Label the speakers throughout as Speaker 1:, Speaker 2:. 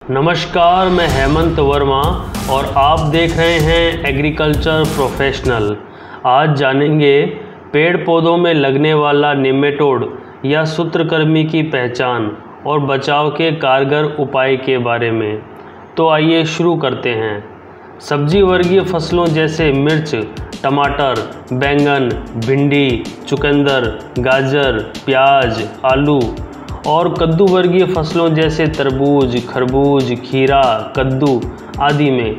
Speaker 1: नमस्कार, मैं हेमंत वर्मा और आप देख रहे हैं एग्रीकल्चर प्रोफेशनल। आज जानेंगे पेड़ पौधों में लगने वाला निमेटोड या सूत्रकृमि की पहचान और बचाव के कारगर उपाय के बारे में। तो आइए शुरू करते हैं। सब्जी वर्गीय फसलों जैसे मिर्च, टमाटर, बैंगन, भिंडी, चुकंदर, गाजर, प्याज, आलू और कद्दू वर्गीय फसलों जैसे तरबूज, खरबूज, खीरा, कद्दू आदि में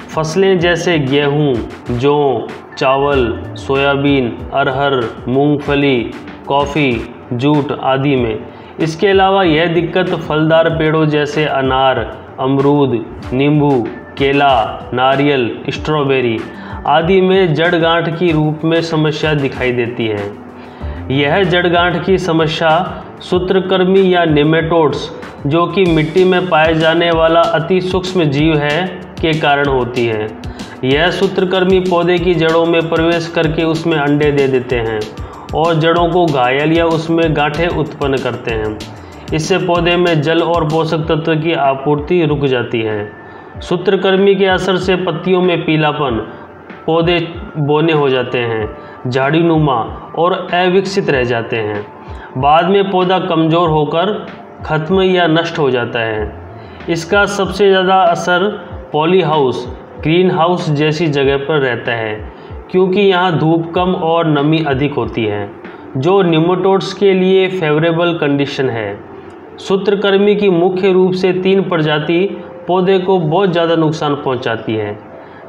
Speaker 1: फसलें जैसे गेहूं, जौ, चावल, सोयाबीन, अरहर, मूंगफली, कॉफ़ी, जूट आदि में। इसके अलावा यह दिक्कत फलदार पेड़ों जैसे अनार, अमरूद, नींबू, केला, नारियल, स्ट्रॉबेरी आदि में जड़ गांठ की रूप में समस्या दिखाई देती है। यह जड़ गांठ की समस्या सूत्रकृमि या निमेटोड्स, जो कि मिट्टी में पाए जाने वाला अति सूक्ष्म जीव है, के कारण होती है। यह सूत्रकृमि पौधे की जड़ों में प्रवेश करके उसमें अंडे दे देते हैं और जड़ों को घायल या उसमें गांठें उत्पन्न करते हैं। इससे पौधे में जल और पोषक तत्व की आपूर्ति रुक जाती है। सूत्रकृमि के असर से पत्तियों में पीलापन, पौधे बौने हो जाते हैं, झाड़ीनुमा और अविकसित रह जाते हैं। बाद में पौधा कमज़ोर होकर खत्म या नष्ट हो जाता है। इसका सबसे ज़्यादा असर पॉली हाउस, ग्रीन हाउस जैसी जगह पर रहता है, क्योंकि यहाँ धूप कम और नमी अधिक होती है, जो निमेटोड्स के लिए फेवरेबल कंडीशन है। सूत्रकृमि की मुख्य रूप से 3 प्रजाति पौधे को बहुत ज़्यादा नुकसान पहुँचाती है,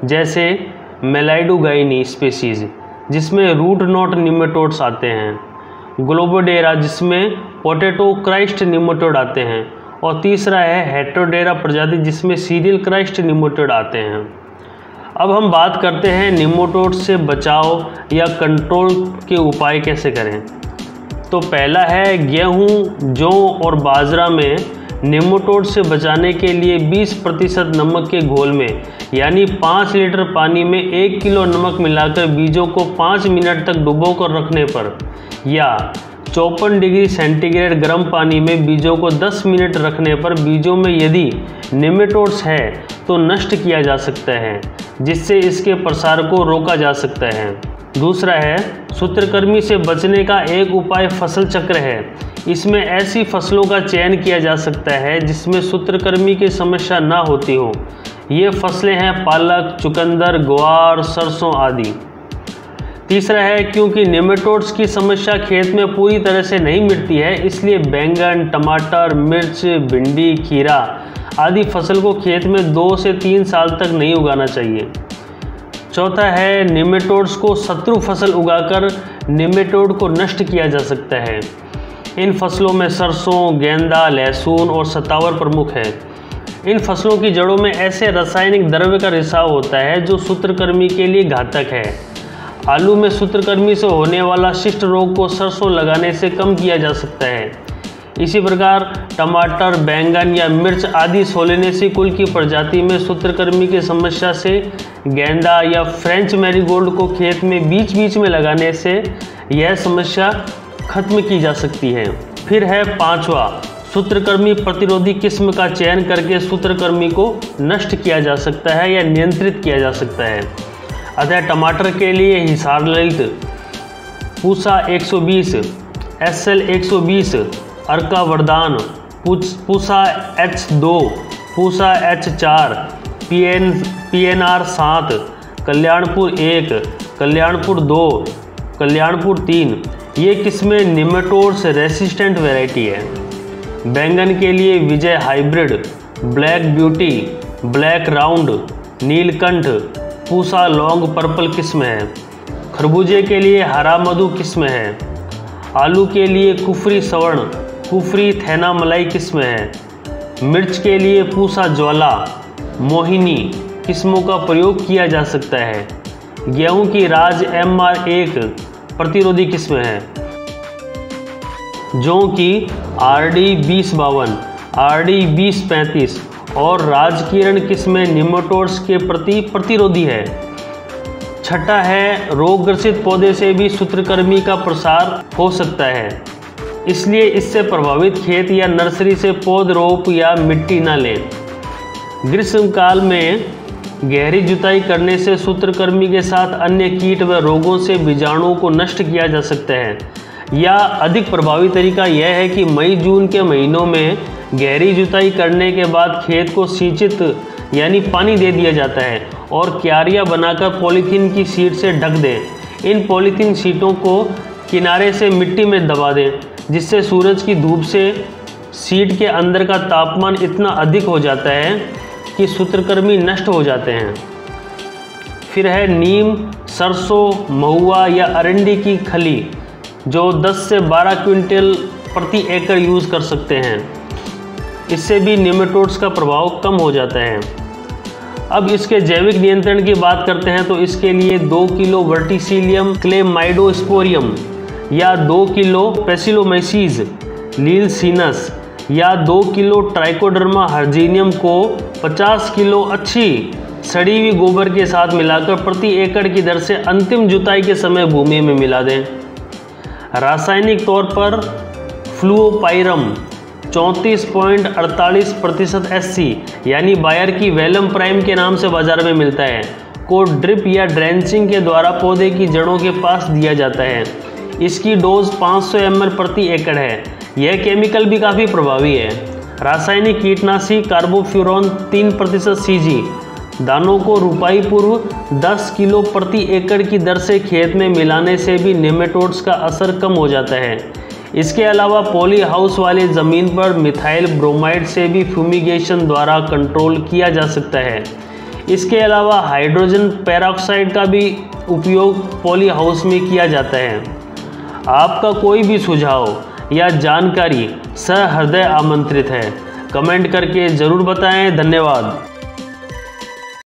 Speaker 1: जैसे मेलाइडोगाइनी स्पीसीज जिसमें रूट नॉट निमेटोड्स आते हैं, ग्लोबोडेरा जिसमें पोटैटो क्राइस्ट निमेटोड आते हैं और तीसरा है हेटेरोडेरा प्रजाति जिसमें सीरियल क्राइस्ट निमेटोड आते हैं। अब हम बात करते हैं निमेटोड से बचाव या कंट्रोल के उपाय कैसे करें। तो पहला है गेहूं, जौ और बाजरा में निमेटोड से बचाने के लिए 20% नमक के घोल में यानी 5 लीटर पानी में 1 किलो नमक मिलाकर बीजों को 5 मिनट तक डुबोकर रखने पर या 54 डिग्री सेंटीग्रेड गर्म पानी में बीजों को 10 मिनट रखने पर बीजों में यदि निमेटोड्स है तो नष्ट किया जा सकता है, जिससे इसके प्रसार को रोका जा सकता है। दूसरा है सूत्रकृमि से बचने का एक उपाय फसल चक्र है। इसमें ऐसी फसलों का चयन किया जा सकता है जिसमें सूत्रकृमि की समस्या ना होती हो। ये फसलें हैं पालक, चुकंदर, ग्वार, सरसों आदि। तीसरा है क्योंकि निमेटोड्स की समस्या खेत में पूरी तरह से नहीं मिटती है, इसलिए बैंगन, टमाटर, मिर्च, भिंडी, खीरा आदि फसल को खेत में 2 से 3 साल तक नहीं उगाना चाहिए। चौथा है निमेटोड्स को शत्रु फसल उगाकर निमेटोड को नष्ट किया जा सकता है। इन फसलों में सरसों, गेंदा, लहसुन और सतावर प्रमुख है। इन फसलों की जड़ों में ऐसे रासायनिक द्रव्य का रिसाव होता है जो सूत्रकृमि के लिए घातक है। आलू में सूत्रकृमि से होने वाला शिष्ट रोग को सरसों लगाने से कम किया जा सकता है। इसी प्रकार टमाटर, बैंगन या मिर्च आदि सोलेनेसी कुल की प्रजाति में सूत्रकृमि की समस्या से गेंदा या फ्रेंच मैरीगोल्ड को खेत में बीच बीच में लगाने से यह समस्या खत्म की जा सकती है। फिर है 5वां, सूत्रकृमि प्रतिरोधी किस्म का चयन करके सूत्रकृमि को नष्ट किया जा सकता है या नियंत्रित किया जा सकता है। अतः टमाटर के लिए हिसार ललित, पूसा 120, SL 120, अर्का वरदान, Pusa H2, Pusa H4, PNR 7, Kalyanpur 1, Kalyanpur 2, Kalyanpur 3 ये किस्में निमेटोड्स रेसिस्टेंट वैरायटी है। बैंगन के लिए Vijay hybrid, black beauty, black round, Neelkanth, Pusa long purple किस्म है। खरबूजे के लिए हरा मधु किस्म है। आलू के लिए कुफरी स्वर्ण, कुफरी थैनामलाई किस्म है। मिर्च के लिए पूसा ज्वाला, मोहिनी किस्मों का प्रयोग किया जा सकता है। गेहूं की राज MR1 प्रतिरोधी किस्म है। जौ की RD 2052, RD 2035 और राजकिरण किस्में निमेटोड्स के प्रति प्रतिरोधी है। छठा है रोगग्रसित पौधे से भी सूत्रकृमि का प्रसार हो सकता है, इसलिए इससे प्रभावित खेत या नर्सरी से पौध रोप या मिट्टी न लें। ग्रीष्मकाल में गहरी जुताई करने से सूत्रकृमि के साथ अन्य कीट व रोगों से बीजाणुओं को नष्ट किया जा सकता है। या अधिक प्रभावी तरीका यह है कि मई जून के महीनों में गहरी जुताई करने के बाद खेत को सिंचित यानी पानी दे दिया जाता है और क्यारियां बनाकर पॉलीथीन की शीट से ढक दें। इन पॉलीथीन शीटों को किनारे से मिट्टी में दबा दें, जिससे सूरज की धूप से शीट के अंदर का तापमान इतना अधिक हो जाता है कि सूत्रकृमि नष्ट हो जाते हैं। फिर है नीम, सरसों, महुआ या अरंडी की खली, जो 10 से 12 क्विंटल प्रति एकड़ यूज़ कर सकते हैं। इससे भी निमेटोड्स का प्रभाव कम हो जाता है। अब इसके जैविक नियंत्रण की बात करते हैं तो इसके लिए 2 किलो वर्टिसिलियम क्लेमाइडोस्पोरियम या 2 किलो पैसिलोमाइसीस लीलसीनस या 2 किलो ट्राइकोडर्मा हर्जिनियम को 50 किलो अच्छी सड़ी हुई गोबर के साथ मिलाकर प्रति एकड़ की दर से अंतिम जुताई के समय भूमि में मिला दें। रासायनिक तौर पर फ्लूओपाइरम 34.48% SC यानी बायर की वेलम प्राइम के नाम से बाजार में मिलता है को ड्रिप या ड्रेंचिंग के द्वारा पौधे की जड़ों के पास दिया जाता है। इसकी डोज 500 ml प्रति एकड़ है। यह केमिकल भी काफ़ी प्रभावी है। रासायनिक कीटनाशी कार्बोफ्यूरॉन 3% CG दानों को रुपाई पूर्व 10 किलो प्रति एकड़ की दर से खेत में मिलाने से भी नेमेटोड्स का असर कम हो जाता है। इसके अलावा पॉली हाउस वाले ज़मीन पर मिथाइल ब्रोमाइड से भी फ्यूमिगेशन द्वारा कंट्रोल किया जा सकता है। इसके अलावा हाइड्रोजन पेरोक्साइड का भी उपयोग पॉली हाउस में किया जाता है। आपका कोई भी सुझाव या जानकारी सहृदय आमंत्रित है। कमेंट करके ज़रूर बताएं। धन्यवाद।